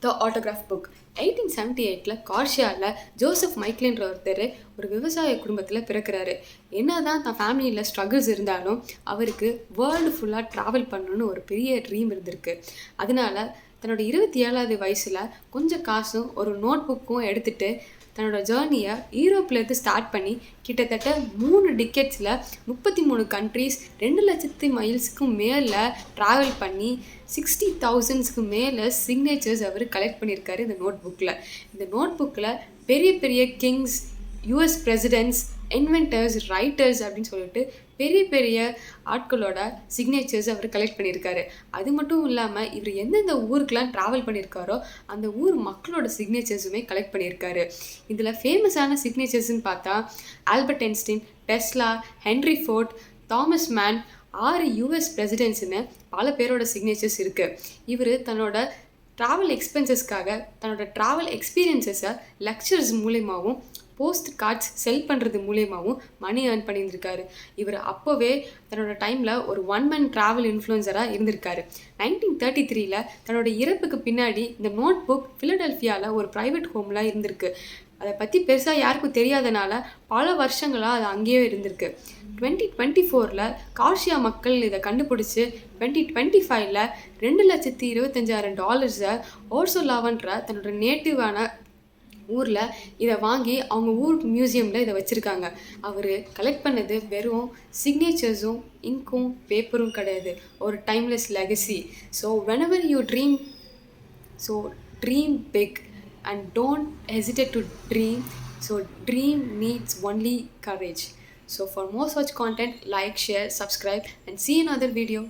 த autograph book 1878 கார்ஷியாவில் Joseph மைக்லின்ற ஒருத்தர் ஒரு விவசாய குடும்பத்தில் பிறக்கிறாரு. என்னதான் தன் ஃபேமிலியில் ஸ்ட்ரகிள்ஸ் இருந்தாலும் அவருக்கு வேர்ல்டு ஃபுல்லாக ட்ராவல் பண்ணணுன்னு ஒரு பெரிய ட்ரீம் இருந்திருக்கு. அதனால தன்னோட 27வது வயசில் கொஞ்சம் காசும் ஒரு நோட் புக்கும் எடுத்துகிட்டு தன்னோட ஜேர்னியை யூரோப்லேருந்து ஸ்டார்ட் பண்ணி கிட்டத்தட்ட 3 டிக்கெட்ஸில் 33 கண்ட்ரீஸ் 2,00,000 மைல்ஸுக்கும் மேலே ட்ராவல் பண்ணி 60,000க்கு மேலே சிக்னேச்சர்ஸ் அவர் கலெக்ட் பண்ணியிருக்காரு இந்த நோட் புக்கில். இந்த நோட் புக்கில் பெரிய பெரிய kings, US presidents, inventors, writers அப்படின்னு சொல்லிட்டு பெரிய பெரிய ஆட்களோட சிக்னேச்சர்ஸ் அவர் கலெக்ட் பண்ணியிருக்காரு. அது மட்டும் இல்லாமல் இவர் எந்தெந்த ஊருக்கெலாம் ட்ராவல் பண்ணியிருக்காரோ அந்த ஊர் மக்களோட சிக்னேச்சர்ஸுமே கலெக்ட் பண்ணியிருக்காரு. இதில் ஃபேமஸான சிக்னேச்சர்ஸ்ன்னு பார்த்தா Albert Einstein, Tesla, Henry Ford, Thomas Mann, 6 US பிரசிடென்ட்ஸ்னு பல பேரோட சிக்னேச்சர்ஸ் இருக்குது. இவர் தன்னோட ட்ராவல் எக்ஸ்பென்சஸ்க்காக தன்னோட ட்ராவல் எக்ஸ்பீரியன்ஸஸை லெக்சர்ஸ் மூலயமாவும் போஸ்ட் கார்ட்ஸ் செல் பண்ணுறது மூலயமாவும் மணி ஏர்ன் பண்ணியிருந்திருக்காரு. இவர் அப்போவே தன்னோட டைமில் ஒரு 1 man ட்ராவல் இன்ஃப்ளூயன்சராக இருந்திருக்காரு. 1933 தன்னோட இறப்புக்கு பின்னாடி இந்த நோட் புக் ஃபிலடெல்ஃபியாவில் ஒரு ப்ரைவேட் ஹோமில் இருந்திருக்கு. அதை பற்றி பெருசாக யாருக்கும் தெரியாதனால பல வருஷங்களாக அது அங்கேயே இருந்திருக்கு. 2024 கார்ஷியா மக்கள் இதை கண்டுபிடிச்சி 2025 $2,25,000 ஓர்சோலாவன்ற தன்னோட நேட்டிவான ஊரில் இதை வாங்கி அவங்க ஊர் மியூசியமில் இதை வச்சுருக்காங்க. அவர் கலெக்ட் பண்ணது வெறும் சிக்னேச்சர்ஸும் இங்கும் பேப்பரும் கிடையாது, ஒரு timeless legacy. So whenever you dream, so dream big and don't hesitate to dream. So dream needs only courage. So for more such content, like, share, subscribe and see another video.